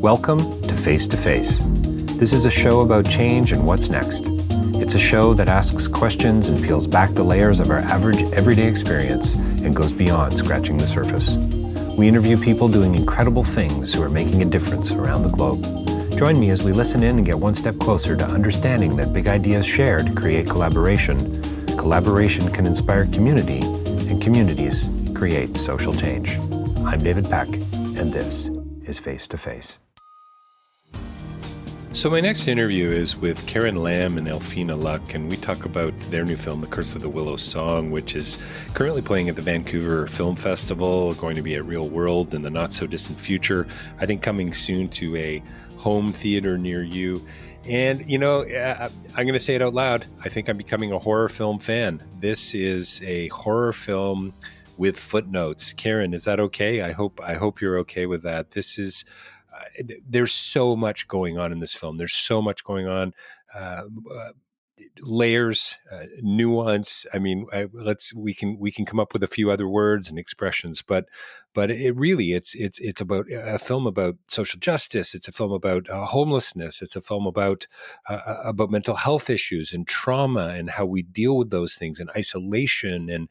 Welcome to Face2Face. This is a show about change and what's next. It's a show that asks questions and peels back the layers of our average everyday experience and goes beyond scratching the surface. We interview people doing incredible things who are making a difference around the globe. Join me as we listen in and get one step closer to understanding that big ideas shared create collaboration. Collaboration can inspire community, and communities create social change. I'm David Peck, and this is Face2Face. So my next interview is with Karen Lam and Elfina Luk, and we talk about their new film, The Curse of the Willow Song, which is currently playing at the Vancouver Film Festival, going to be at Real World in the not-so-distant future, I think coming soon to a home theater near you. And, you know, I'm going to say it out loud. I think I'm becoming a horror film fan. This is a horror film with footnotes. Karen, is that okay? I hope you're okay with that. This is... there's so much going on in this film. There's so much going on, layers, nuance. I mean, we can come up with a few other words and expressions, but it really it's about a film about social justice. It's a film about homelessness. It's a film about mental health issues and trauma and how we deal with those things and isolation and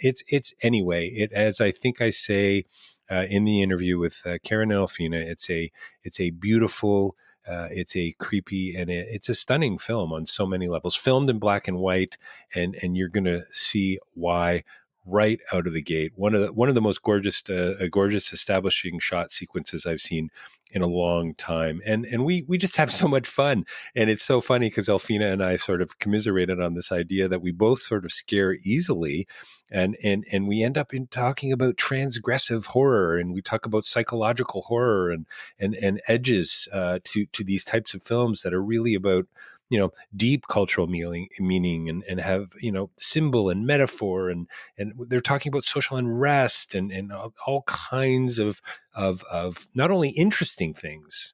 it's anyway. It, as I think I say. In the interview with Karen and Elfina, it's a beautiful, it's a creepy, and it's a stunning film on so many levels. Filmed in black and white, and you're going to see why right out of the gate. One of the most gorgeous establishing shot sequences I've seen in a long time, and we just have so much fun. And it's so funny because Elfina and I sort of commiserated on this idea that we both sort of scare easily. And we end up in talking about transgressive horror, and we talk about psychological horror and edges to these types of films that are really about, you know, deep cultural meaning and have, you know, symbol and metaphor, and they're talking about social unrest and all kinds of not only interesting things,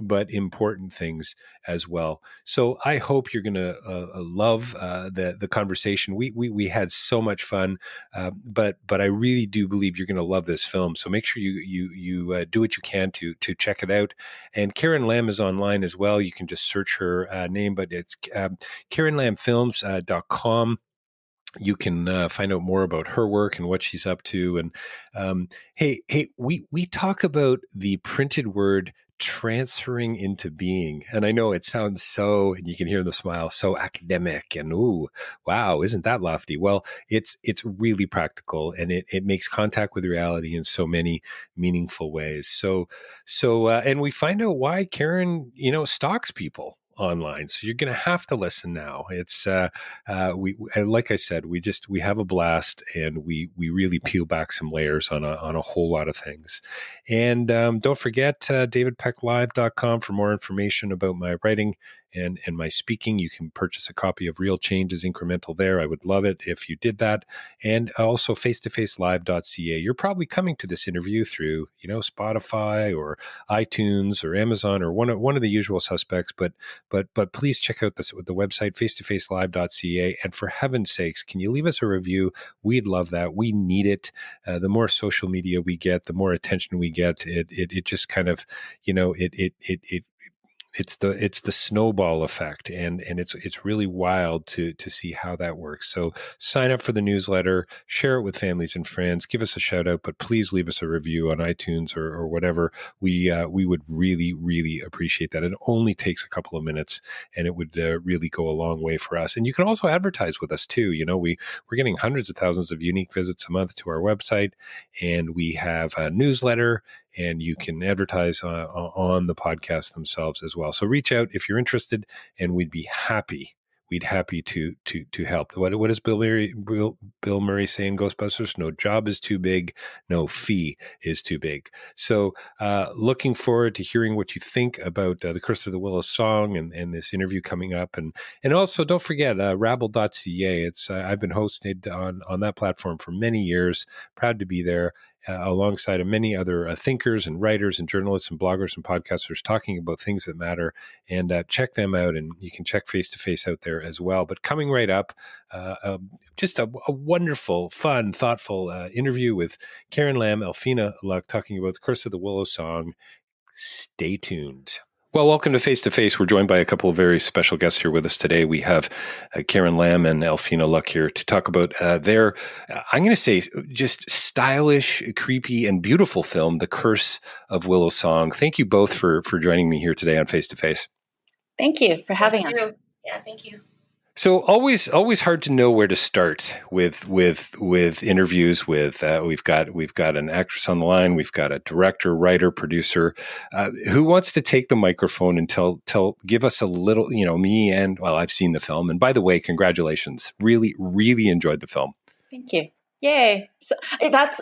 but important things as well. So I hope you're going to love the conversation. We had so much fun, but I really do believe you're going to love this film. So make sure you do what you can to check it out. And Karen Lam is online as well. You can just search her name, but it's KarenLamFilms.com. You can find out more about her work and what she's up to. And hey, we talk about the printed word transferring into being. And I know it sounds so, and you can hear the smile, so academic and ooh, wow, isn't that lofty? Well, it's really practical, and it makes contact with reality in so many meaningful ways. So and we find out why Karen, you know, stalks people online. So you're going to have to listen now. It's we like I said, we have a blast, and we really peel back some layers on a whole lot of things. And don't forget davidpecklive.com for more information about my writing and my speaking. You can purchase a copy of Real Change is Incremental there. I would love it if you did that. And also face2facelive.ca. You're probably coming to this interview through, you know, Spotify or iTunes or Amazon or one of the usual suspects, but please check out the website face2facelive.ca, and for heaven's sakes, can you leave us a review? We'd love that. We need it. The more social media we get, the more attention we get. It just kind of, you know, it's the snowball effect, and it's really wild to see how that works. So sign up for the newsletter, share it with families and friends, give us a shout out, but please leave us a review on iTunes or whatever. We would really, really appreciate that. It only takes a couple of minutes, and it would really go a long way for us. And you can also advertise with us too. You know, we're getting hundreds of thousands of unique visits a month to our website, and we have a newsletter, and you can advertise on the podcast themselves as well. So reach out if you're interested, and we'd be happy. We'd happy to help. What does Bill Murray say in Ghostbusters? No job is too big, no fee is too big. So looking forward to hearing what you think about The Curse of the Willow Song and this interview coming up. And also don't forget rabble.ca. It's I've been hosted on that platform for many years. Proud to be there. Alongside of many other thinkers and writers and journalists and bloggers and podcasters talking about things that matter. And check them out, and you can check Face2Face out there as well. But coming right up, just a wonderful, fun, thoughtful interview with Karen Lam, Elfina Luk, talking about The Curse of the Willow Song. Stay tuned. Well, welcome to Face2Face. We're joined by a couple of very special guests here with us today. We have Karen Lamb and Elfina Luk here to talk about their, I'm going to say, just stylish, creepy, and beautiful film, The Curse of Willow Song. Thank you both for joining me here today on Face2Face. Thank you for having us. Yeah, thank you. So always hard to know where to start with interviews. We've got an actress on the line. We've got a director, writer, producer. Who wants to take the microphone and give us a little, me and, well, I've seen the film. And by the way, congratulations. Really, really enjoyed the film. Thank you. Yay. So that's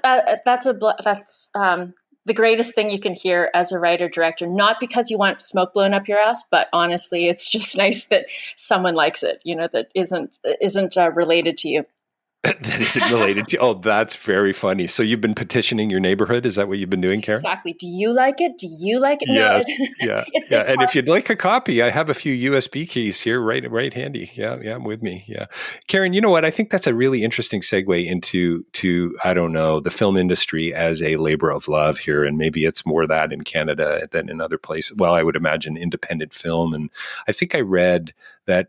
the greatest thing you can hear as a writer director, not because you want smoke blown up your ass, but honestly, it's just nice that someone likes it, that isn't related to you. That isn't related to. Oh, that's very funny. So you've been petitioning your neighborhood. Is that what you've been doing, Karen? Exactly. Do you like it? Do you like it? Yes. No, Yeah. And if you'd like a copy, I have a few USB keys here, right handy. Yeah, I'm with me. Yeah, Karen. You know what? I think that's a really interesting segue into I don't know, the film industry as a labor of love here, and maybe it's more that in Canada than in other places. Well, I would imagine independent film, and I think I read that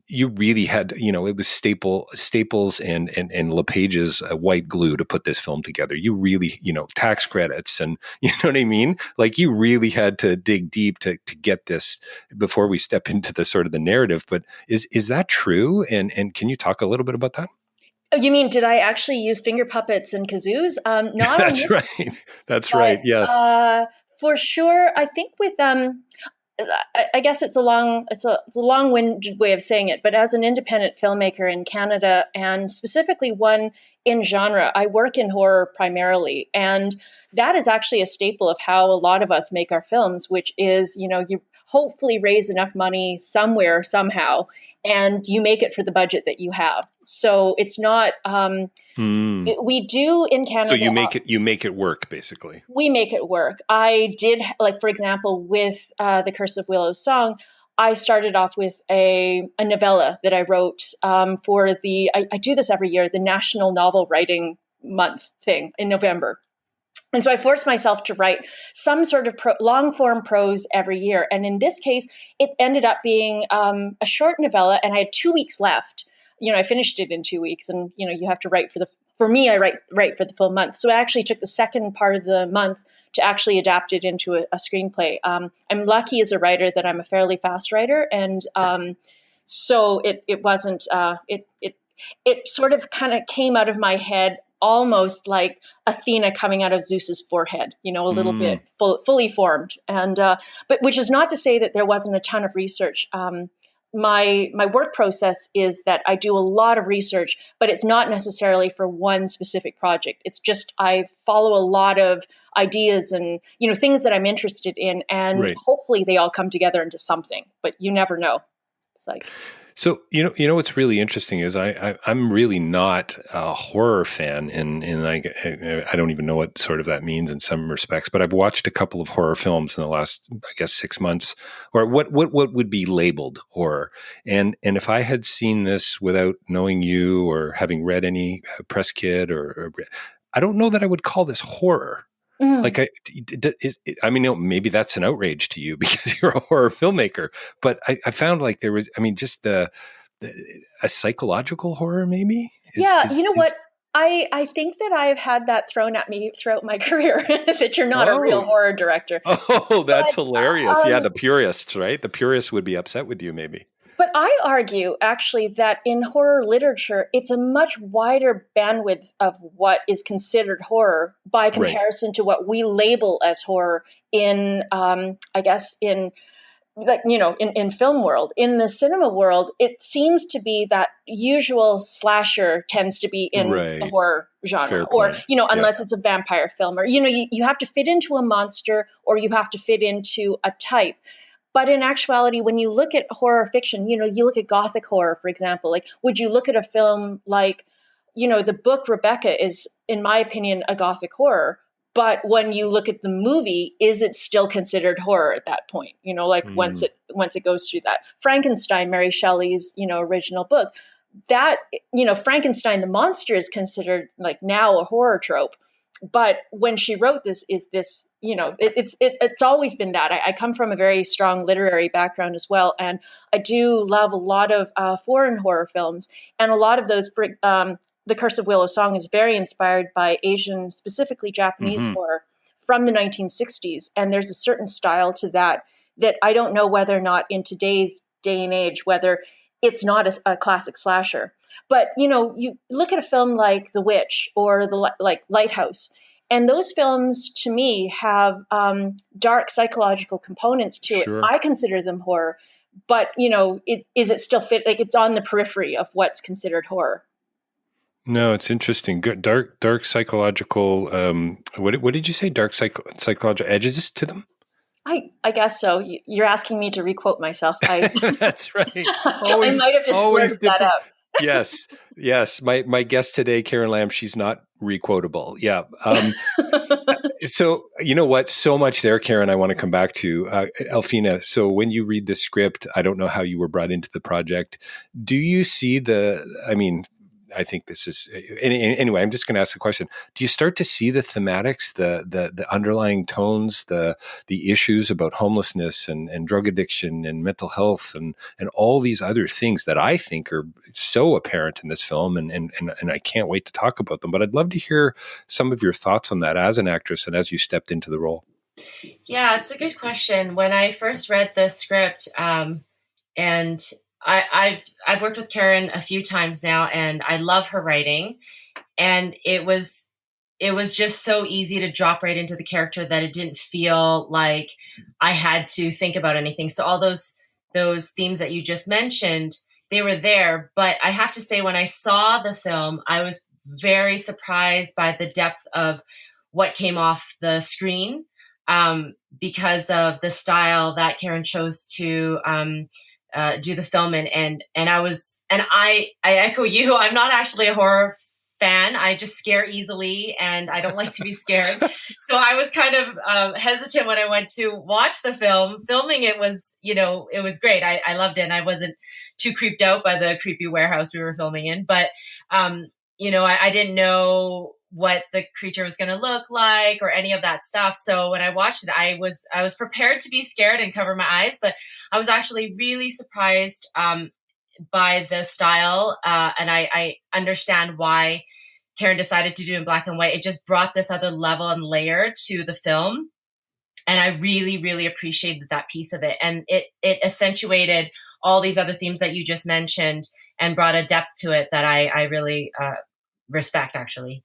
you really had, it was Staples and LePage's white glue to put this film together. You really, tax credits and you know what I mean? Like you really had to dig deep to get this before we step into the sort of the narrative. But is that true? And can you talk a little bit about that? Oh, you mean, did I actually use finger puppets and kazoos? Not That's right. That's right. Yes. For sure. I think with I guess it's a long-winded way of saying it, but as an independent filmmaker in Canada, and specifically one in genre, I work in horror primarily, and that is actually a staple of how a lot of us make our films, which is, you hopefully raise enough money somewhere, somehow, and you make it for the budget that you have. So it's not, we do in Canada. So you make it work, basically. We make it work. I did, for example, with The Curse of Willow Song, I started off with a novella that I wrote for I do this every year, the National Novel Writing Month thing in November. And so I forced myself to write some sort of long-form prose every year. And in this case, it ended up being a short novella, and I had 2 weeks left. I finished it in 2 weeks, and, you have to write for me, I write for the full month. So I actually took the second part of the month to actually adapt it into a screenplay. I'm lucky as a writer that I'm a fairly fast writer. And so it wasn't, it sort of kind of came out of my head almost like Athena coming out of Zeus's forehead, a little bit fully formed. And but which is not to say that there wasn't a ton of research. My work process is that I do a lot of research, but it's not necessarily for one specific project. It's just I follow a lot of ideas and things that I'm interested in, and hopefully they all come together into something. But you never know. It's like. So what's really interesting is I'm really not a horror fan, and I don't even know what sort of that means in some respects. But I've watched a couple of horror films in the last, I guess, 6 months, or what would be labeled horror. And if I had seen this without knowing you or having read any press kit, or I don't know that I would call this horror. Like maybe that's an outrage to you because you're a horror filmmaker, but I found like there was, just a psychological horror, maybe. What? I think that I've had that thrown at me throughout my career that you're not a real horror director. Oh, that's hilarious. Yeah, the purists, right? The purists would be upset with you, maybe. But I argue, actually, that in horror literature, it's a much wider bandwidth of what is considered horror by comparison to what we label as horror in, in film world. In the cinema world, it seems to be that usual slasher tends to be in the horror genre, or, unless it's a vampire film, or, you have to fit into a monster, or you have to fit into a type. But in actuality, when you look at horror fiction, you look at Gothic horror, for example, like, would you look at a film like, the book Rebecca is, in my opinion, a Gothic horror. But when you look at the movie, is it still considered horror at that point? Once it goes through that. Frankenstein, Mary Shelley's, original book, that, Frankenstein, the monster, is considered like now a horror trope. But when she wrote this, it's always been that. I come from a very strong literary background as well, and I do love a lot of foreign horror films, and a lot of those. The Curse of Willow Song is very inspired by Asian, specifically Japanese Hmm. horror from the 1960s, and there's a certain style to that that I don't know whether or not in today's day and age whether it's not a classic slasher. But you look at a film like The Witch or like Lighthouse, and those films to me have dark psychological components to it. Sure. I consider them horror, but is it still fit? Like it's on the periphery of what's considered horror. No, it's interesting. Good, dark psychological. What did you say? Dark psychological edges to them. I guess so. You're asking me to requote myself. I That's right. I Always, might have just always blurted that difficult. out. Yes, yes. My guest today, Karen Lamb, she's not requotable. Yeah. So you know what? So much there, Karen. I want to come back to Elfina. So when you read the script, I don't know how you were brought into the project. Do you see the? I mean, I think this is anyway. I'm just going to ask a question. Do you start to see the thematics, the underlying tones, the issues about homelessness and drug addiction and mental health and all these other things that I think are so apparent in this film, and I can't wait to talk about them. But I'd love to hear some of your thoughts on that as an actress and as you stepped into the role. Yeah, it's a good question. When I first read the script, and I've worked with Karen a few times now, and I love her writing. And it was just so easy to drop right into the character that it didn't feel like I had to think about anything. So all those themes that you just mentioned, they were there. But I have to say, when I saw the film, I was very surprised by the depth of what came off the screen, because of the style that Karen chose to do the film in. And I echo you. I'm not actually a horror fan. I just scare easily, and I don't like to be scared. So I was kind of hesitant when I went to watch the film. Filming it was, it was great. I loved it, and I wasn't too creeped out by the creepy warehouse we were filming in. But I didn't know what the creature was going to look like or any of that stuff. So when I watched it, I was prepared to be scared and cover my eyes, but I was actually really surprised by the style, and I understand why Karen decided to do it in black and white. It just brought this other level and layer to the film, and I really, really appreciated that piece of it. And it accentuated all these other themes that you just mentioned and brought a depth to it that I really respect, actually.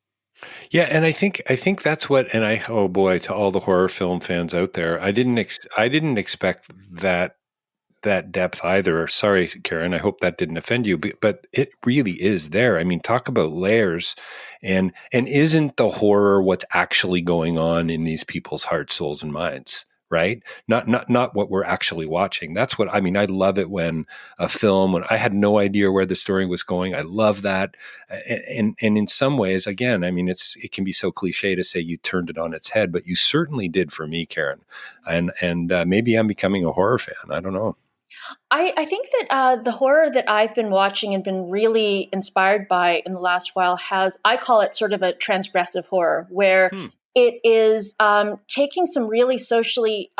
Yeah, and I think that's what. And oh boy, to all the horror film fans out there, I didn't expect that depth either. Sorry, Karen. I hope that didn't offend you, but it really is there. I mean, talk about layers, and isn't the horror what's actually going on in these people's hearts, souls, and minds? Right? Not what we're actually watching. That's what I mean. I love it when a film, when I had no idea where the story was going. I love that, and in some ways, again, I mean, it can be so cliche to say you turned it on its head, but you certainly did for me, Karen. And maybe I'm becoming a horror fan. I don't know. I think that the horror that I've been watching and been really inspired by in the last while I call it sort of a transgressive horror, where Hmm. it is taking some really socially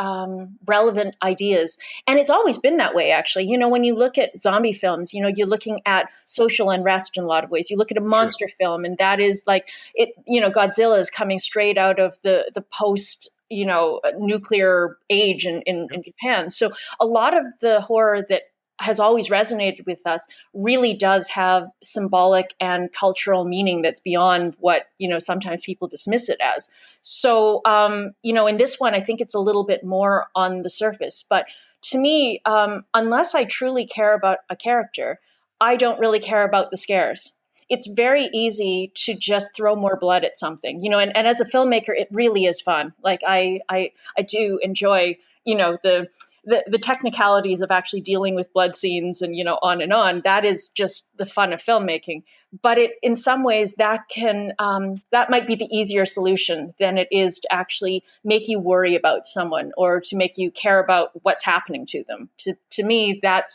relevant ideas. And it's always been that way, actually. When you look at zombie films, you're looking at social unrest in a lot of ways. You look at a Sure. monster film, and that is like it, Godzilla is coming straight out of the post, nuclear age in Japan. So a lot of the horror that has always resonated with us really does have symbolic and cultural meaning that's beyond what sometimes people dismiss it as. So in this one, I think it's a little bit more on the surface. But to me, unless I truly care about a character, I don't really care about the scares. It's very easy to just throw more blood at something, and as a filmmaker, it really is fun. Like I do enjoy, the technicalities of actually dealing with blood scenes and on and on. That is just the fun of filmmaking. But in some ways that might be the easier solution than it is to actually make you worry about someone or to make you care about what's happening to them. To me, that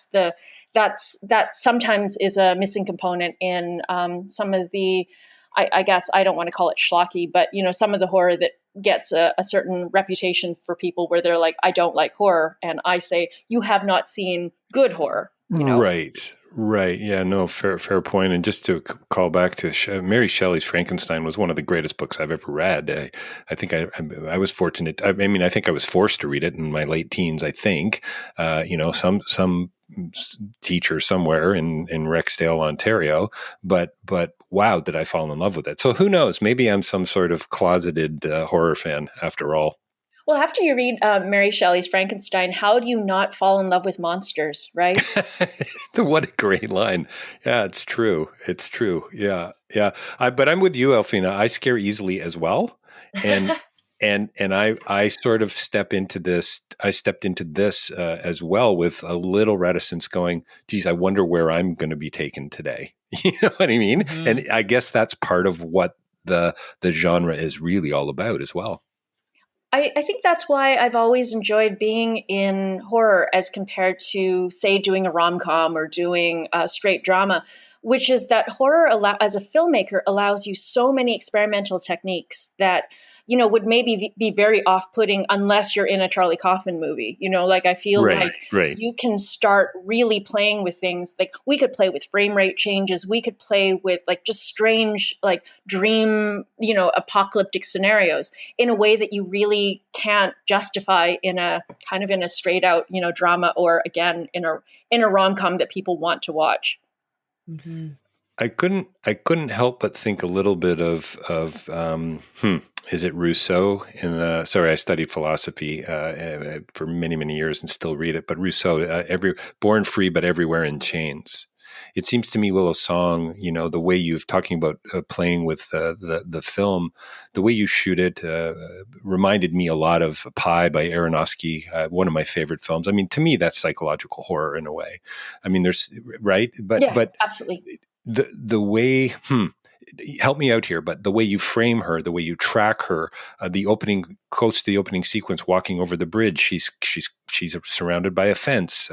sometimes is a missing component in some of the I guess I don't want to call it schlocky, but some of the horror that gets a certain reputation for people where they're like, I don't like horror. And I say, you have not seen good horror. Right. Yeah, no, fair point. And just to call back to Mary Shelley's Frankenstein was one of the greatest books I've ever read. I think I was fortunate. I mean, I think I was forced to read it in my late teens. I think, some teacher somewhere in Rexdale, Ontario, but wow, did I fall in love with it? So who knows? Maybe I'm some sort of closeted horror fan after all. Well, after you read Mary Shelley's Frankenstein, how do you not fall in love with monsters, right? What a great line. Yeah, it's true. It's true. Yeah. Yeah. But I'm with you, Elfina. I scare easily as well. And I sort of stepped into this as well with a little reticence going, geez, I wonder where I'm going to be taken today. You know what I mean? Mm-hmm. And I guess that's part of what the genre is really all about as well. I think that's why I've always enjoyed being in horror as compared to, say, doing a rom-com or doing a straight drama, which is that horror, as a filmmaker, allows you so many experimental techniques that, would maybe be very off-putting unless you're in a Charlie Kaufman movie. Like I feel Right, like right. you can start really playing with things. Like we could play with frame rate changes. We could play with like just strange, like dream, apocalyptic scenarios in a way that you really can't justify in a kind of in a straight out, drama, or again in a rom-com that people want to watch. Mm-hmm. I couldn't help but think a little bit of is it Rousseau in the, sorry, I studied philosophy for many years and still read it, but Rousseau, born free but everywhere in chains. It seems to me Willow Song, the way you've talking about playing with the film, the way you shoot it reminded me a lot of Pi by Aronofsky, one of my favorite films. I mean, to me, that's psychological horror in a way. I mean, there's right, Yeah, but absolutely. The way help me out here, but the way you frame her, the way you track her, the opening, close to the opening sequence, walking over the bridge, she's surrounded by a fence.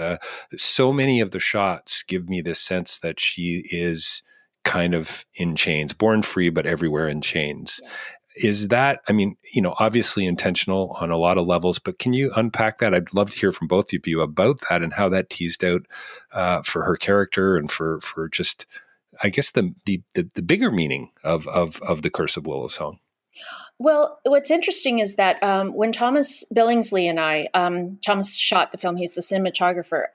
So many of the shots give me this sense that she is kind of in chains, born free but everywhere in chains. Yeah. Is that, I mean, obviously intentional on a lot of levels, but can you unpack that? I'd love to hear from both of you about that and how that teased out for her character and for just, I guess, the bigger meaning of the Curse of Willow Song. Well, what's interesting is that when Thomas Billingsley and I, Thomas shot the film, he's the cinematographer,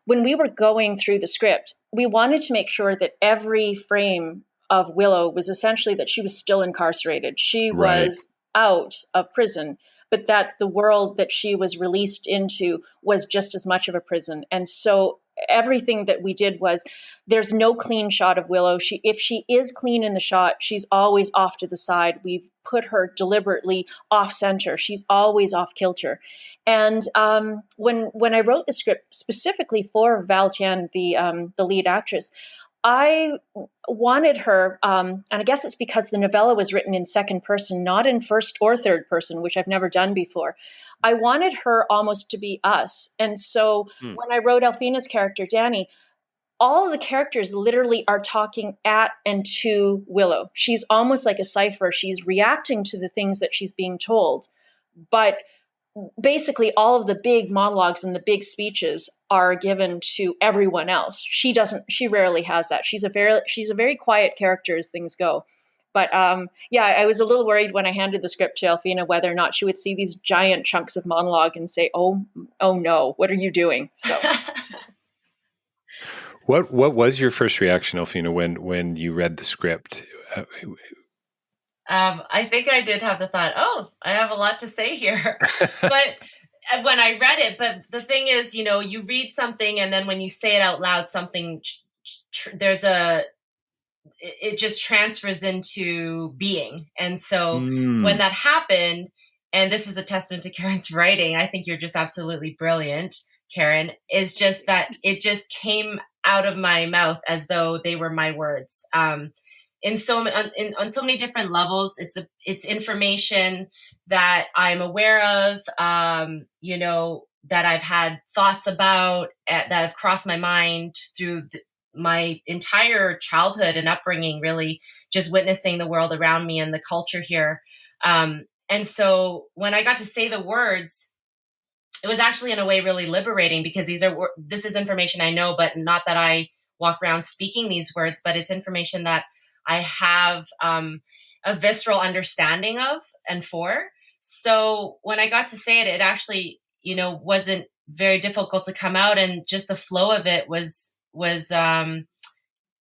when we were going through the script, we wanted to make sure that every frame of Willow was essentially that she was still incarcerated. She was out of prison, but that the world that she was released into was just as much of a prison. And so everything that we did was, there's no clean shot of Willow. If she is clean in the shot, she's always off to the side. We've put her deliberately off center. She's always off kilter. And when I wrote the script specifically for Val Tian, the lead actress, I wanted her, and I guess it's because the novella was written in second person, not in first or third person, which I've never done before. I wanted her almost to be us. And so when I wrote Elfina's character, Danny, all of the characters literally are talking at and to Willow. She's almost like a cipher. She's reacting to the things that she's being told. But basically all of the big monologues and the big speeches are given to everyone else. She rarely has that. She's a very quiet character as things go. But I was a little worried when I handed the script to Elfina whether or not she would see these giant chunks of monologue and say, oh no, what are you doing? So What was your first reaction, Elfina, when you read the script? I think I did have the thought, oh, I have a lot to say here. But when I read it, but the thing is, you read something and then when you say it out loud, something, it just transfers into being. And so when that happened, and this is a testament to Karen's writing, I think you're just absolutely brilliant, Karen, is just that it just came out of my mouth as though they were my words. On so many different levels, it's information that I'm aware of, that I've had thoughts about, that have crossed my mind through my entire childhood and upbringing, really just witnessing the world around me and the culture here. And so when I got to say the words, it was actually in a way really liberating, because this is information I know, but not that I walk around speaking these words, but it's information that I have a visceral understanding of and for. So when I got to say it, it actually, wasn't very difficult to come out, and just the flow of it was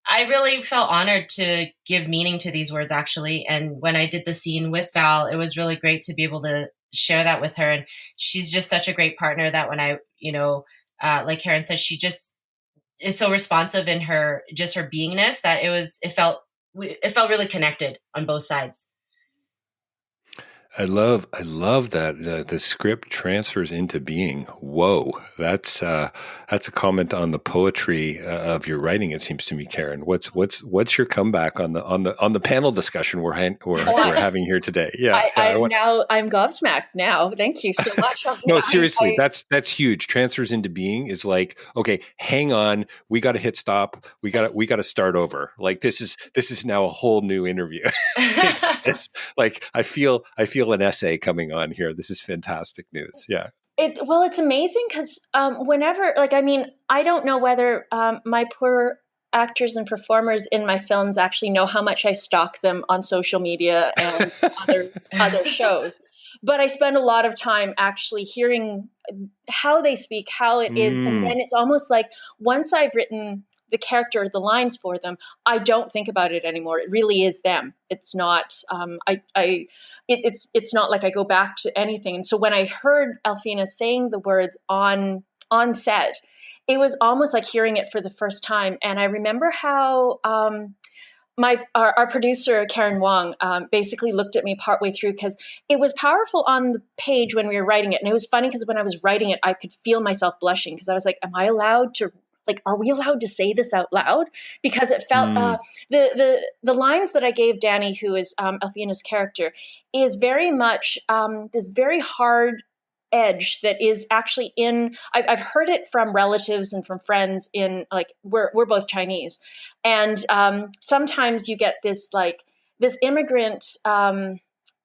I really felt honored to give meaning to these words, actually. And when I did the scene with Val, it was really great to be able to share that with her. And she's just such a great partner that when I, like Karen said, she just is so responsive in her beingness that it felt really connected on both sides. I love that the script transfers into being. Whoa, that's a comment on the poetry of your writing. It seems to me, Karen. What's your comeback on the panel discussion we're having here today? Yeah, I'm gobsmacked now. Thank you so much. No, seriously, that's huge. Transfers into being is like, okay, hang on, we got to hit stop. We got to start over. Like this is now a whole new interview. it's like I feel an essay coming on here. This is fantastic news. Yeah. It's amazing because whenever, I don't know whether my poor actors and performers in my films actually know how much I stalk them on social media and other shows. But I spend a lot of time actually hearing how they speak, how it is. And then it's almost like once I've written the character, the lines for them, I don't think about it anymore. It really is them. It's not, it's not like I go back to anything. And so when I heard Elfina saying the words on set, it was almost like hearing it for the first time. And I remember how our producer, Karen Wong, basically looked at me partway through, because it was powerful on the page when we were writing it. And it was funny because when I was writing it, I could feel myself blushing, because I was like, am I allowed to, are we allowed to say this out loud? Because it felt, the lines that I gave Danny, who is Elfina's character, is very much this very hard edge that is actually in, I've heard it from relatives and from friends in, we're both Chinese. And sometimes you get this immigrant,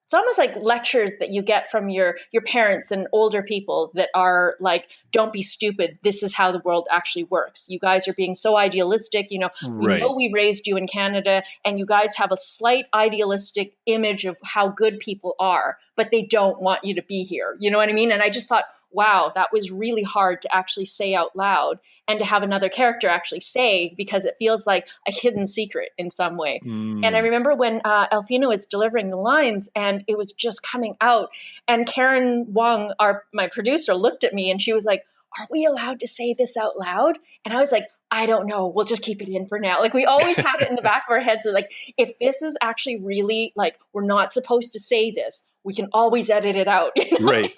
it's almost like lectures that you get from your parents and older people that are like, don't be stupid. This is how the world actually works. You guys are being so idealistic. We know we raised you in Canada, and you guys have a slight idealistic image of how good people are, but they don't want you to be here. You know what I mean? And I just thought, wow, that was really hard to actually say out loud and to have another character actually say, because it feels like a hidden secret in some way. And I remember when Elfina was delivering the lines and it was just coming out, and Karen Wong, my producer, looked at me and she was like, are we allowed to say this out loud? And I was like, I don't know. We'll just keep it in for now. We always have it in the back of our heads. So if this is actually really we're not supposed to say this, we can always edit it out. Right.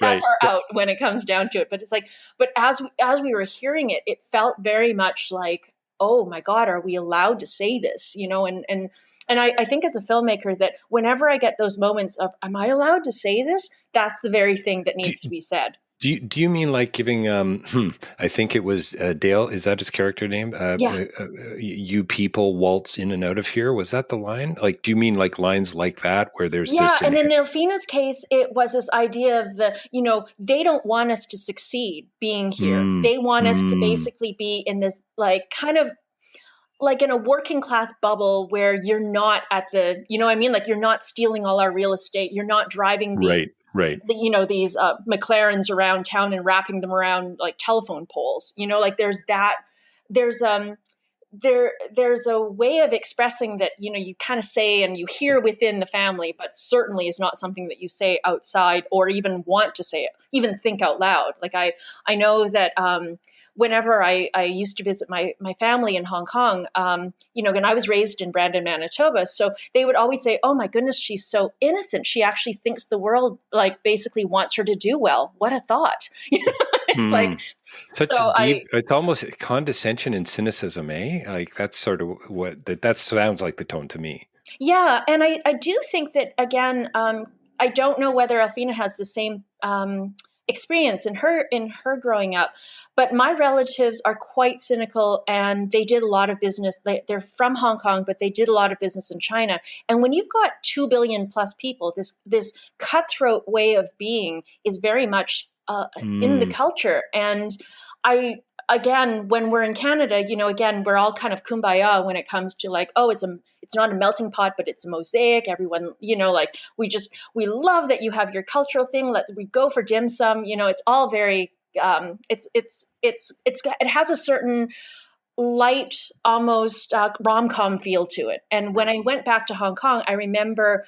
That's our out when it comes down to it. But it's but as we were hearing it, it felt very much like, oh my God, are we allowed to say this? And I think as a filmmaker that whenever I get those moments of, am I allowed to say this? That's the very thing that needs to be said. Do you mean like giving? I think it was Dale. Is that his character name? Yeah. You people waltz in and out of here. Was that the line? Do you mean like lines like that where there's this? Yeah, and in Elfina's case, it was this idea of they don't want us to succeed being here. They want us to basically be in this kind of in a working class bubble where you're not at the, you're not stealing all our real estate. You're not driving these McLarens around town and wrapping them around telephone poles. There's that. There's a way of expressing that you kind of say and you hear within the family, but certainly is not something that you say outside or even want to say it, even think out loud. I know that whenever I used to visit my family in Hong Kong, and I was raised in Brandon, Manitoba, so they would always say, "Oh my goodness, she's so innocent. She actually thinks the world basically wants her to do well. What a thought!" It's such a deep. It's almost condescension and cynicism, eh? That's sort of what that sounds like the tone to me. Yeah, and I do think that again. I don't know whether Elfina has the same experience in her growing up. But my relatives are quite cynical, and they did a lot of business. They're from Hong Kong, but they did a lot of business in China. And when you've got 2 billion plus people, this cutthroat way of being is very much in the Mm, culture. And I again, when we're in Canada, again, we're all kind of kumbaya when it comes to like, oh, it's not a melting pot, but it's a mosaic. Everyone, like we love that you have your cultural thing. We go for dim sum. It's all very it has a certain light, almost rom-com feel to it. And when right. I went back to Hong Kong, I remember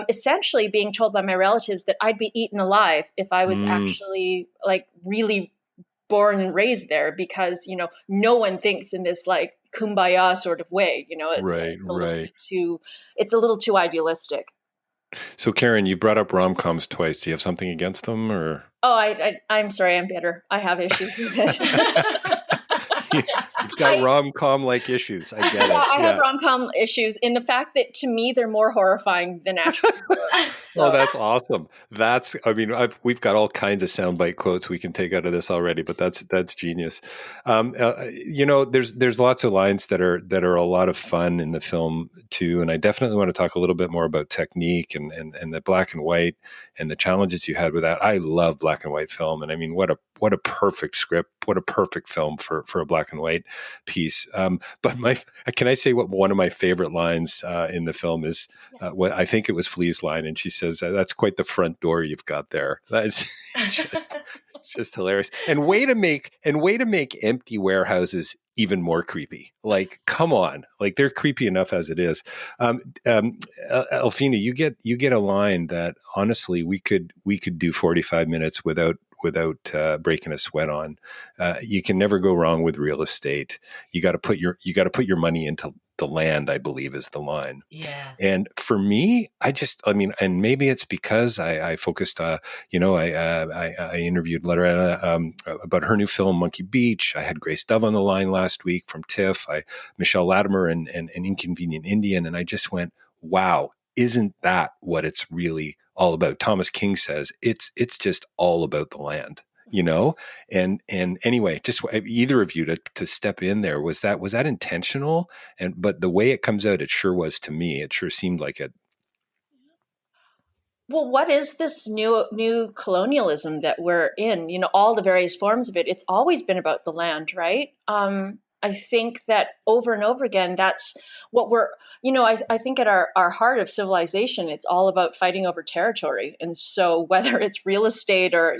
essentially being told by my relatives that I'd be eaten alive if I was Mm, actually like really born and raised there, because no one thinks in this like kumbaya sort of way. right, It's a little right. bit too idealistic. So, Karen, you brought up rom-coms twice. Do you have something against them, or? Oh, I'm sorry, I'm bitter. I have issues with it. You've got rom-com like issues. I get Yeah, it. I have Yeah. rom-com issues in the fact that to me they're more horrifying than actual horror. Oh, So that's awesome. I mean, we've got all kinds of soundbite quotes we can take out of this already, but that's genius. There's lots of lines that are a lot of fun in the film too, and I definitely want to talk a little bit more about technique and the black and white and the challenges you had with that. I love black and white film, and I mean, what a perfect script, what a perfect film for a black and white piece. But can I say what one of my favorite lines in the film is? yes. What I think it was Flea's line, and she says, "That's quite the front door you've got there." That's just hilarious. And way to make empty warehouses even more creepy. Like, come on, like they're creepy enough as it is. Elfina, you get a line that honestly we could do 45 minutes without breaking a sweat on. You can never go wrong with real estate. You got to put your money into the land, I believe, is the line. Yeah. And for me, I mean, and maybe it's because I focused, I interviewed Loretta about her new film, Monkey Beach. I had Grace Dove on the line last week from TIFF, Michelle Latimer and Inconvenient Indian. And I just went, wow, isn't that what it's really all about? Thomas King says it's just all about the land, you know? And anyway, just either of you to step in there, was that intentional? But the way it comes out, it sure was to me. It sure seemed like it. Well, what is this new colonialism that we're in? All the various forms of it. It's always been about the land, right? I think that over and over again, that's what we're. I think at our heart of civilization, it's all about fighting over territory. And so, whether it's real estate or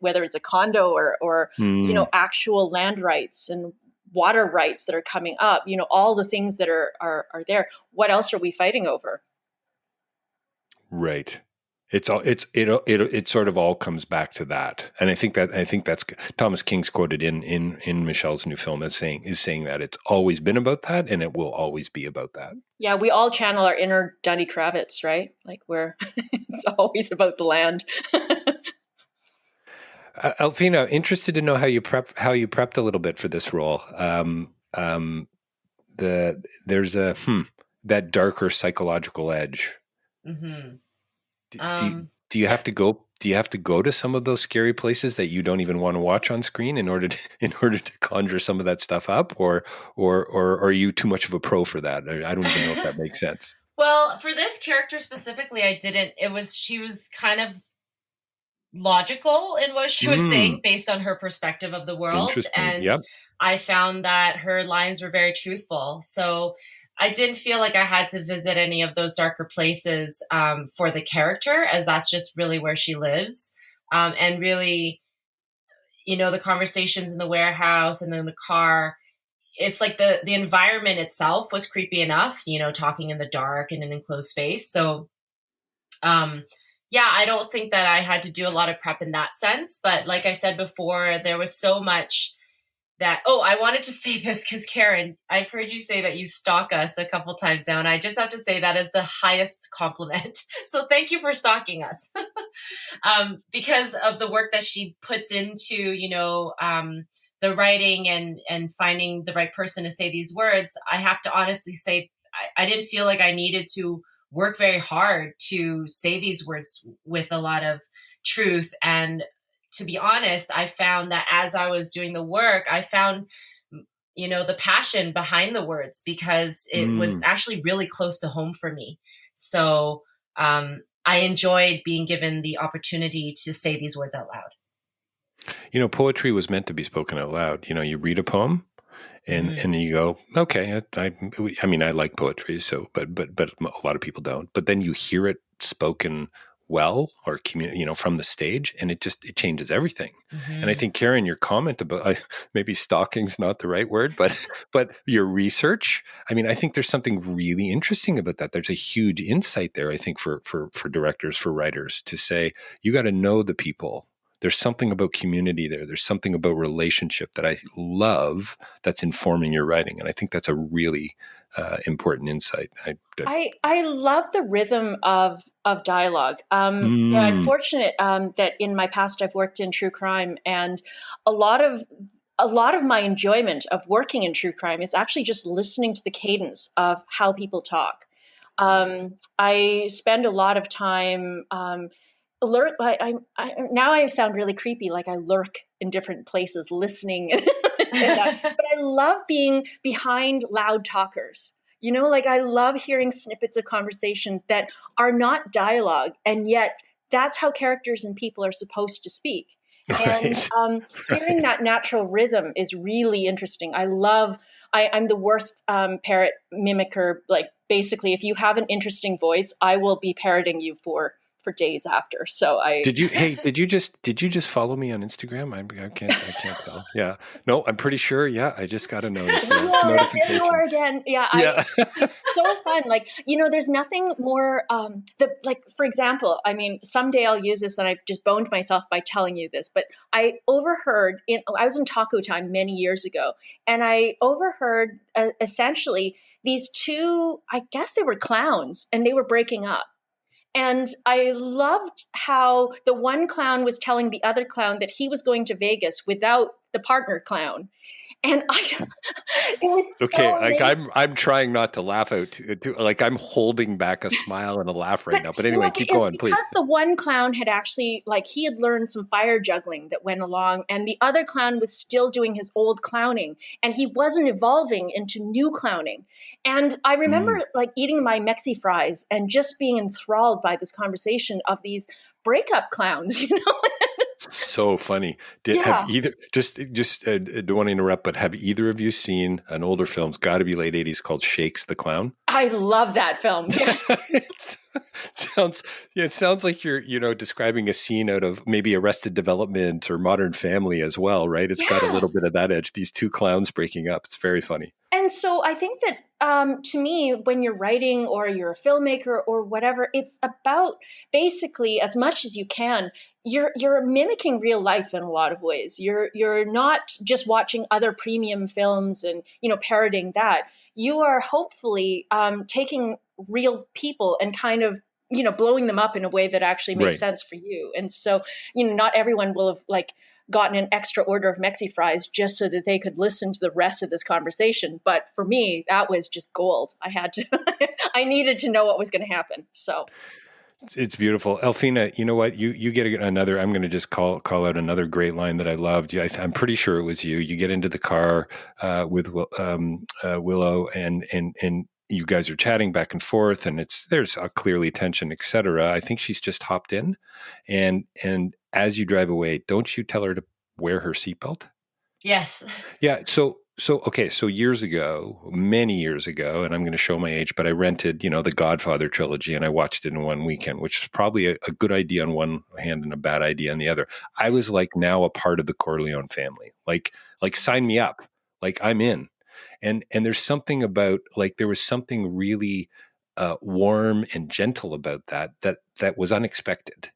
whether it's a condo or Mm, actual land rights and water rights that are coming up, all the things that are there. What else are we fighting over? right. It's all it sort of all comes back to that, and I think that's Thomas King's quoted in Michelle's new film as saying that it's always been about that, and it will always be about that. Yeah, we all channel our inner Dunny Kravitz, right? Like we're it's always about the land. Alfina, interested to know how you prepped a little bit for this role. There's that darker psychological edge. hmm Do, do, Um, do you yeah. have to go? Do you have to go to some of those scary places that you don't even want to watch on screen in order to conjure some of that stuff up, or are you too much of a pro for that? I don't even know if that makes sense. Well, for this character specifically, I didn't. She was kind of logical in what she was saying Mm, based on her perspective of the world. interesting. And Yep. I found that her lines were very truthful. So I didn't feel like I had to visit any of those darker places for the character, as that's just really where she lives. And really, the conversations in the warehouse and then the car, it's like the environment itself was creepy enough, talking in the dark in an enclosed space. So um yeah, I don't think that I had to do a lot of prep in that sense, but like I said before, there was so much that I wanted to say this because Karen, I've heard you say that you stalk us a couple times now, and I just have to say that is the highest compliment. So thank you for stalking us. Because of the work that she puts into the writing and finding the right person to say these words. I have to honestly say I didn't feel like I needed to work very hard to say these words with a lot of truth and to be honest, I found that as I was doing the work, I found, the passion behind the words, because it was actually really close to home for me. So I enjoyed being given the opportunity to say these words out loud. Poetry was meant to be spoken out loud. You read a poem and you go, okay, I mean, I like poetry, so, but a lot of people don't. But then you hear it spoken well, or from the stage, and it changes everything. And I think, Karen, your comment about maybe stalking's not the right word, but your research, I mean, I think there's something really interesting about that. There's a huge insight there, I think, for directors, for writers, to say, you got to know the people. There's something about community there. There's something about relationship that I love that's informing your writing. And I think that's a really important insight. I love the rhythm of dialogue. I'm fortunate that in my past I've worked in true crime, and a lot of my enjoyment of working in true crime is actually just listening to the cadence of how people talk. I spend a lot of time now I sound really creepy, like I lurk in different places listening. But I love being behind loud talkers. Like I love hearing snippets of conversation that are not dialogue, and yet that's how characters and people are supposed to speak. Right. And hearing that natural rhythm is really interesting. I'm the worst parrot mimicker. Like basically, if you have an interesting voice, I will be parroting you for days after. So did you just follow me on Instagram? I can't tell. Yeah. No, I'm pretty sure. Yeah. I just got a notice. Notification. You are again. Yeah. It's so fun. Like, there's nothing more, for example, I mean, someday I'll use this, and I've just boned myself by telling you this, but I overheard I was in Taco Time many years ago, and I overheard essentially these two, I guess they were clowns, and they were breaking up. And I loved how the one clown was telling the other clown that he was going to Vegas without the partner clown. And it was okay. so Like I'm trying not to laugh out. Like I'm holding back a smile and a laugh right now. But anyway, keep going, please. Because the one clown had actually, he had learned some fire juggling that went along, and the other clown was still doing his old clowning, and he wasn't evolving into new clowning. And I remember eating my Mexi fries and just being enthralled by this conversation of these breakup clowns, So funny. Have either don't want to interrupt, but have either of you seen an older film? It's got to be late '80s, called Shakes the Clown? I love that film. Yes. It sounds like you're describing a scene out of maybe Arrested Development or Modern Family as well, right? It's got a little bit of that edge. These two clowns breaking up. It's very funny. And so I think that to me, when you're writing or you're a filmmaker or whatever, it's about basically, as much as you can, you're mimicking real life in a lot of ways. You're not just watching other premium films and parroting that. You are hopefully taking real people and kind of blowing them up in a way that actually makes sense for you. And so not everyone will have gotten an extra order of Mexi fries just so that they could listen to the rest of this conversation. But for me, that was just gold. I needed to know what was going to happen. So it's beautiful. Elfina, you know what? You get another, I'm going to just call out another great line that I loved. I'm pretty sure it was you. You get into the car with Willow, and you guys are chatting back and forth, and there's clearly tension, etc. I think she's just hopped in, and as you drive away, don't you tell her to wear her seatbelt? Yes. Yeah. So okay. So many years ago, and I'm going to show my age, but I rented, the Godfather trilogy, and I watched it in one weekend, which is probably a good idea on one hand and a bad idea on the other. I was now a part of the Corleone family. Like sign me up. I'm in. And there's something about there was something really warm and gentle about that was unexpected.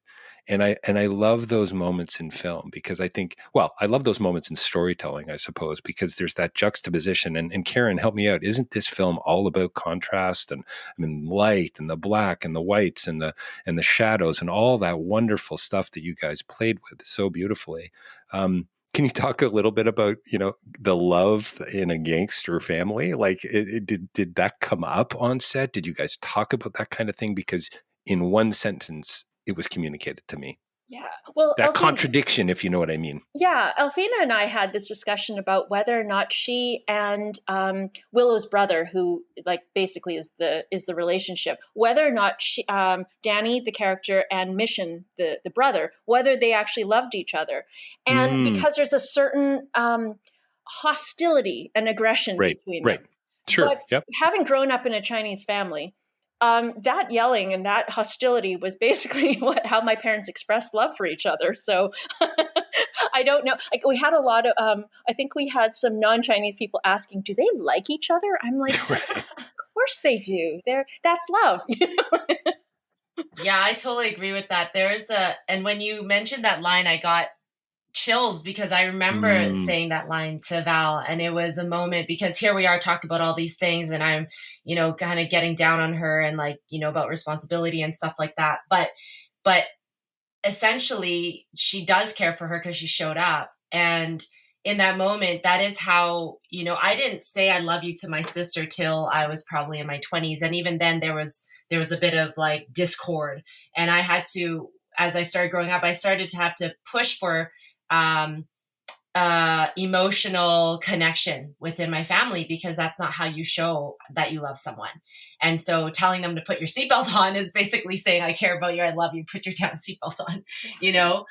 And I love those moments in film, because I think, I love those moments in storytelling, I suppose, because there's that juxtaposition. And Karen, help me out. Isn't this film all about contrast and light and the black and the whites and the shadows and all that wonderful stuff that you guys played with so beautifully? Can you talk a little bit about, the love in a gangster family? Did that come up on set? Did you guys talk about that kind of thing? Because in one sentence, it was communicated to me. Yeah. Well, That contradiction, if you know what I mean. yeah, Elfina and I had this discussion about whether or not she and Willow's brother, who like basically is the relationship, whether or not she, Danny, the character, and Mission, the brother, whether they actually loved each other, and Mm, because there's a certain hostility and aggression right, between right. them. Sure. But Yep. having grown up in a Chinese family, that yelling and that hostility was basically how my parents expressed love for each other. So I don't know. Like we had a lot of, I think we had some non-Chinese people asking, "Do they like each other?" I'm like, Right. "Of course they do. That's love." Yeah, I totally agree with that. And when you mentioned that line, I got chills because I remember Mm, saying that line to Val, and it was a moment because here we are talking about all these things, and I'm, kind of getting down on her and like, about responsibility and stuff like that. But essentially, she does care for her because she showed up. And in that moment, that is how, I didn't say I love you to my sister till I was probably in my 20s. And even then there was a bit of like discord. And I had to, as I started growing up, I started to have to push for um, emotional connection within my family because that's not how you show that you love someone. And so telling them to put your seatbelt on is basically saying, I care about you, I love you, put your damn seatbelt on, Yeah. you know?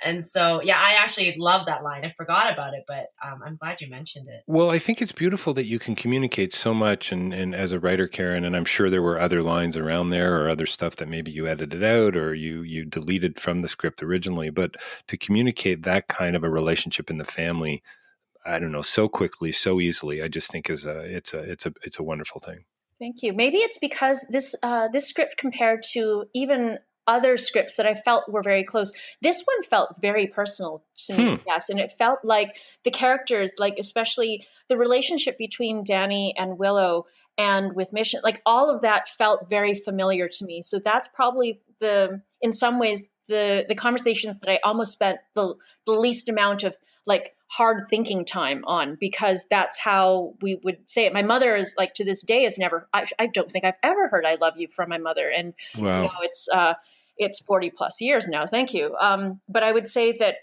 And so, yeah, I actually love that line. I forgot about it, but I'm glad you mentioned it. well, I think it's beautiful that you can communicate so much, and as a writer, Karen, and I'm sure there were other lines around there or other stuff that maybe you edited out or you deleted from the script originally, but to communicate that kind of a relationship in the family, I don't know, so quickly, so easily, I just think it's a wonderful thing. Thank you. Maybe it's because this script compared to even other scripts that I felt were very close. This one felt very personal to Hmm. me, yes, and it felt like the characters, like especially the relationship between Danny and Willow and with Mission, like all of that felt very familiar to me. So that's probably in some ways, the conversations that I almost spent the least amount of like hard thinking time on because that's how we would say it. My mother is like to this day has never. I don't think I've ever heard "I love you" from my mother, and Wow. it's 40 plus years now. Thank you. But I would say that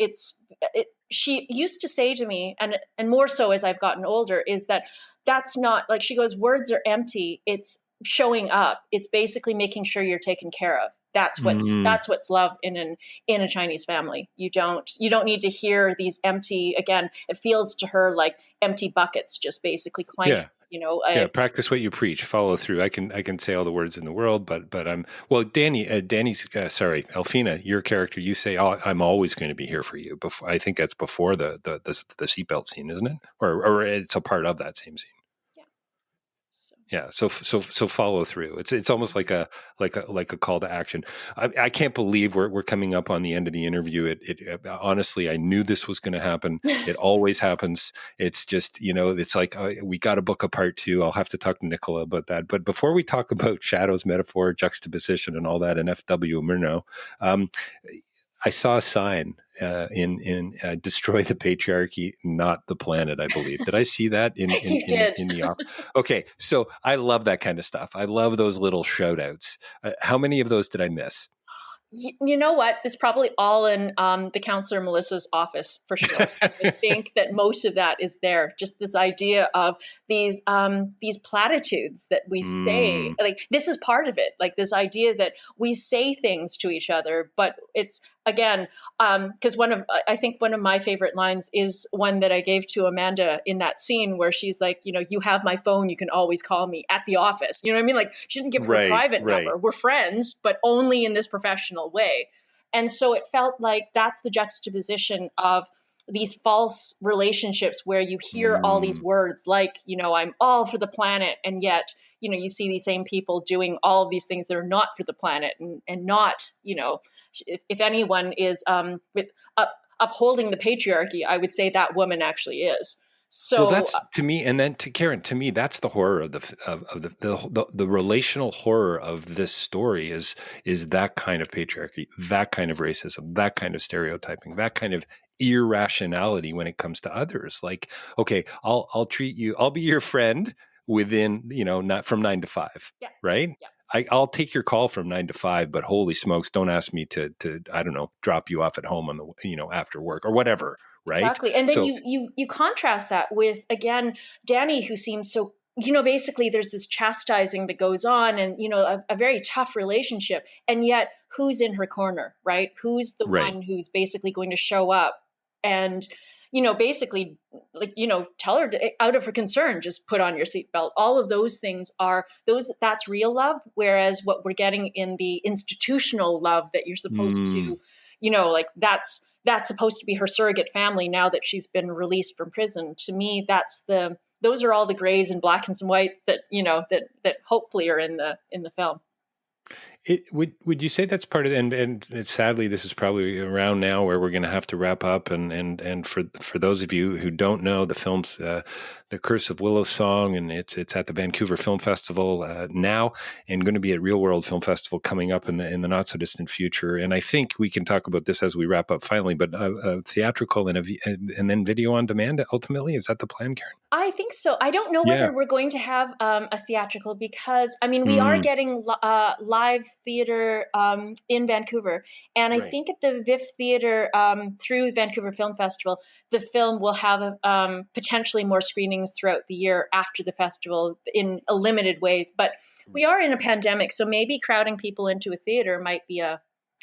she used to say to me, and more so as I've gotten older, is that that's not like she goes, words are empty. It's showing up. It's basically making sure you're taken care of. Mm, That's what's love in a Chinese family. You don't need to hear these empty, again, it feels to her like empty buckets just basically clanging. yeah. Yeah, practice what you preach. Follow through. I can say all the words in the world, but I'm well. Danny's sorry, Elfina, your character. You say, oh, "I'm always going to be here for you." Before, I think that's before the seatbelt scene, isn't it? Or it's a part of that same scene. Yeah. So, Yeah, so follow through. It's almost like a call to action. I can't believe we're coming up on the end of the interview. It honestly, I knew this was going to happen. It always happens. It's just it's like we got to book a part two. I'll have to talk to Nicola about that. But before we talk about shadows, metaphor, juxtaposition, and all that, and FW Murnau, um, I saw a sign in "Destroy the Patriarchy, Not the Planet." I believe. Did I see that in in you in did. in the office? Okay, so I love that kind of stuff. I love those little shout outs. How many of those did I miss? You know what? It's probably all in the counselor Melissa's office for sure. I think that most of that is there. Just this idea of these platitudes that we say. Mm, Like this is part of it. Like this idea that we say things to each other, but it's again because I think one of my favorite lines is one that I gave to Amanda in that scene where she's like, you have my phone, you can always call me at the office. You know what I mean? Like she didn't give her right, private right. number. We're friends, but only in this professional way. And so it felt like that's the juxtaposition of these false relationships where you hear all these Mm, words like, I'm all for the planet, and yet you see these same people doing all of these things that are not for the planet, and not, if anyone is with upholding the patriarchy, I would say that woman actually is. well, So that's to me, and then to Karen, to me, that's the horror of the relational horror of this story is that kind of patriarchy, that kind of racism, that kind of stereotyping, that kind of irrationality when it comes to others. Like, okay, I'll treat you, I'll be your friend within not from 9 to 5, yeah, right? yeah, I'll take your call from 9 to 5, but holy smokes, don't ask me to I don't know, drop you off at home on the, after work or whatever. Right. Exactly. And then So you contrast that with, again, Danny, who seems so, basically there's this chastising that goes on, and, a very tough relationship. And yet who's in her corner, right? Who's the right. one who's basically going to show up and, basically, like, tell her to, out of her concern, just put on your seatbelt. All of those things that's real love. Whereas what we're getting in the institutional love that you're supposed to, like that's supposed to be her surrogate family now that she's been released from prison. To me, those are all the grays and blacks and white that, that hopefully are in the film. Would you say that's part of and sadly this is probably around now where we're going to have to wrap up, and for those of you who don't know, the film's The Curse of Willow Song, and it's at the Vancouver Film Festival now, and going to be at Real World Film Festival coming up in the not so distant future. And I think we can talk about this as we wrap up finally, but theatrical and then video on demand ultimately, is that the plan, Karen? I think so. I don't know whether we're going to have a theatrical, because we are getting live theater in Vancouver, and I think at the VIF Theater through Vancouver Film Festival, the film will have potentially more screenings throughout the year after the festival in a limited ways. But we are in a pandemic, so maybe crowding people into a theater might be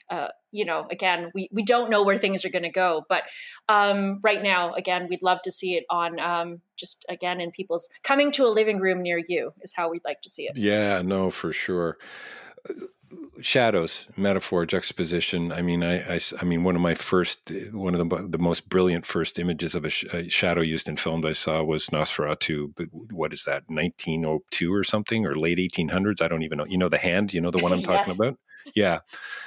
again, we don't know where things are going to go, but right now, again, we'd love to see it on just again in people's coming to a living room near you is how we'd like to see it. Yeah, no, for sure. Shadows, metaphor, juxtaposition. I mean, one of the most brilliant first images of a shadow used in film I saw was Nosferatu. But what is that, 1902 or something, or late 1800s? I don't even know. The hand, the one I'm talking about? Yeah.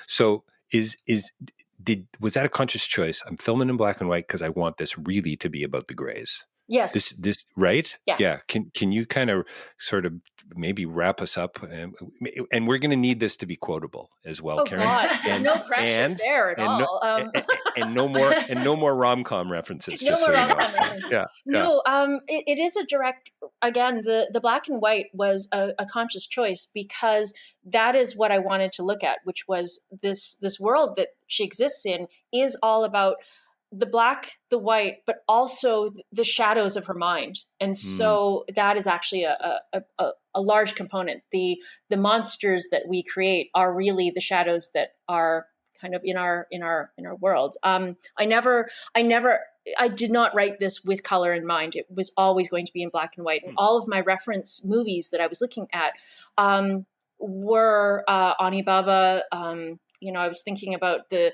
So was that a conscious choice? I'm filming in black and white because I want this really to be about the grays. Yes. This right? Yeah. Can you kind of sort of maybe wrap us up? And we're going to need this to be quotable as well, oh, Karen. God. And, no pressure there at all. And no more rom-com references. No more rom-com references. Yeah. No, it is a direct. Again, the black and white was a conscious choice, because that is what I wanted to look at, which was this world that she exists in is all about the black, the white, but also the shadows of her mind. And so that is actually a large component. The monsters that we create are really the shadows that are kind of in our world. I did not write this with color in mind. It was always going to be in black and white. And all of my reference movies that I was looking at were Onibaba. I was thinking about the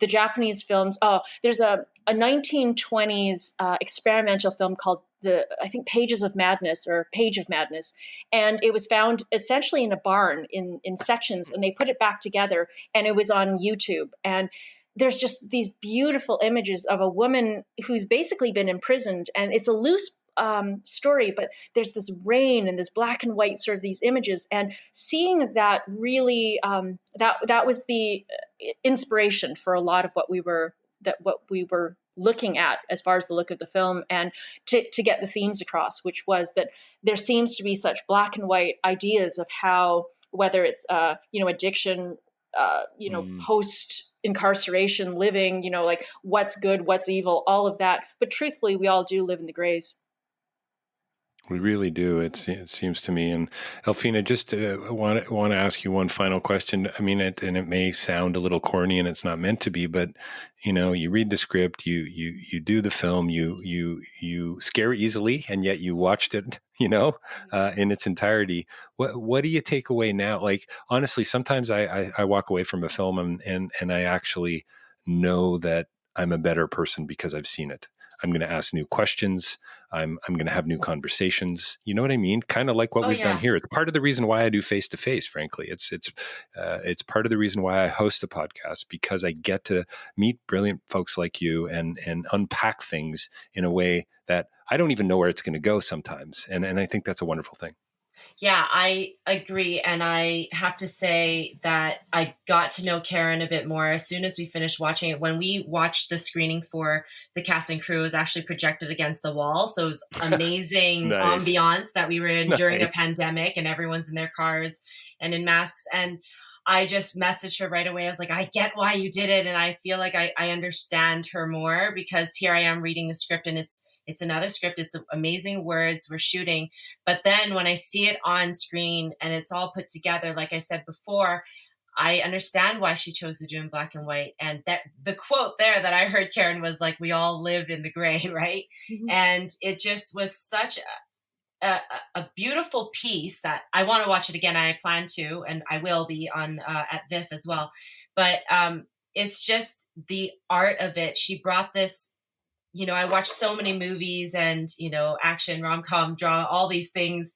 Japanese films. Oh, there's a 1920s experimental film called I think Pages of Madness, or Page of Madness. And it was found essentially in a barn in sections, and they put it back together, and it was on YouTube. And there's just these beautiful images of a woman who's basically been imprisoned, and it's a loose story, but there's this rain and this black and white sort of these images, and seeing that really that was the inspiration for a lot of what we were looking at as far as the look of the film, and to get the themes across, which was that there seems to be such black and white ideas of how, whether it's addiction, post incarceration living, like what's good, what's evil, all of that, but truthfully we all do live in the grays. We really do. It seems to me. And Elfina, just want to ask you one final question. I mean, and it may sound a little corny, and it's not meant to be, but you read the script, you do the film, you scare easily, and yet you watched it, in its entirety. What do you take away now? Like, honestly, sometimes I walk away from a film and I actually know that I'm a better person because I've seen it. I'm going to ask new questions. I'm going to have new conversations. You know what I mean? Kind of like what we've done here. It's part of the reason why I do face-to-face, frankly. It's part of the reason why I host a podcast, because I get to meet brilliant folks like you and unpack things in a way that I don't even know where it's going to go sometimes. And I think that's a wonderful thing. Yeah, I agree. And I have to say that I got to know Karen a bit more as soon as we finished watching it. When we watched the screening for the cast and crew, it was actually projected against the wall. So it was amazing Nice. ambiance that we were in during a Nice. pandemic, and everyone's in their cars and in masks. And I just messaged her right away. I was like, I get why you did it. And I feel like I understand her more, because here I am reading the script, and it's another script. It's amazing words we're shooting. But then when I see it on screen and it's all put together, like I said before, I understand why she chose to do in black and white. And that the quote there that I heard, Karen, was like, we all live in the gray, right? Mm-hmm. And it just was such a beautiful piece that I want to watch it again. I plan to, and I will be on at VIF as well. But it's just the art of it. She brought this, you know, I watched so many movies and, you know, action, rom-com, drama, all these things.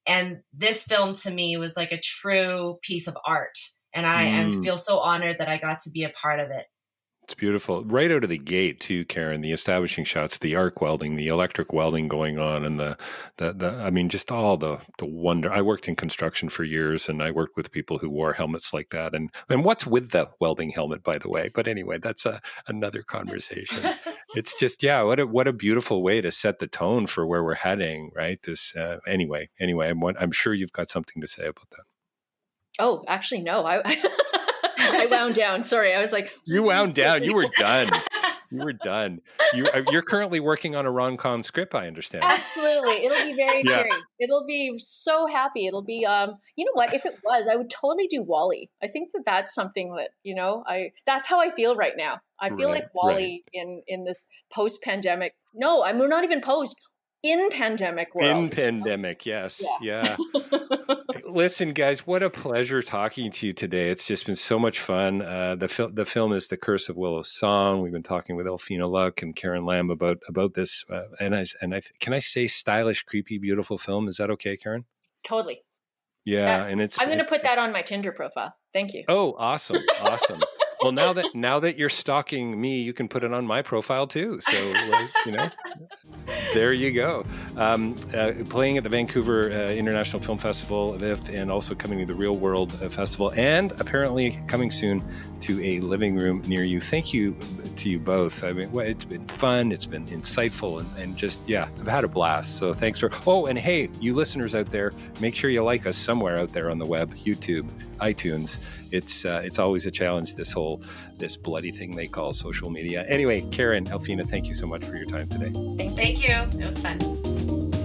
And this film to me was like a true piece of art. And I feel so honored that I got to be a part of it. It's beautiful. Right out of the gate too, Karen, the establishing shots, the arc welding, the electric welding going on, and the I mean, just all the wonder. I worked in construction for years, and I worked with people who wore helmets like that. And what's with the welding helmet, by the way? But anyway, that's another conversation. It's just, yeah, what a beautiful way to set the tone for where we're heading, right? This anyway, I'm sure you've got something to say about that. Oh, actually, no. I wound down. Sorry. I was like, you wound down. You were done. You were done. You're currently working on a rom-com script, I understand. Absolutely. It'll be very great. It'll be so happy. It'll be, you know what, if it was, I would totally do Wall-E. I think that that's something that, you know, that's how I feel right now. I feel like Wall-E in this post-pandemic. No, we're not even post. In pandemic world. In pandemic, yes. Yeah. Listen, guys, what a pleasure talking to you today. It's just been so much fun. The film is The Curse of Willow Song. We've been talking with Elfina Luk and Karen Lamb about this. Can I say stylish, creepy, beautiful film? Is that okay, Karen? Totally. Yeah. I'm going to put that on my Tinder profile. Thank you. Oh, awesome. Awesome. Well, now that you're stalking me, you can put it on my profile too. So, you know, there you go. Playing at the Vancouver International Film Festival, and also coming to the Real World Festival, and apparently coming soon to a living room near you. Thank you to you both. I mean, it's been fun. It's been insightful, and just, I've had a blast. So thanks for, and hey, you listeners out there, make sure you like us somewhere out there on the web, YouTube, iTunes. It's always a challenge, this bloody thing they call social media. Anyway, Karen, Elfina, thank you so much for your time today. Thank you. It was fun.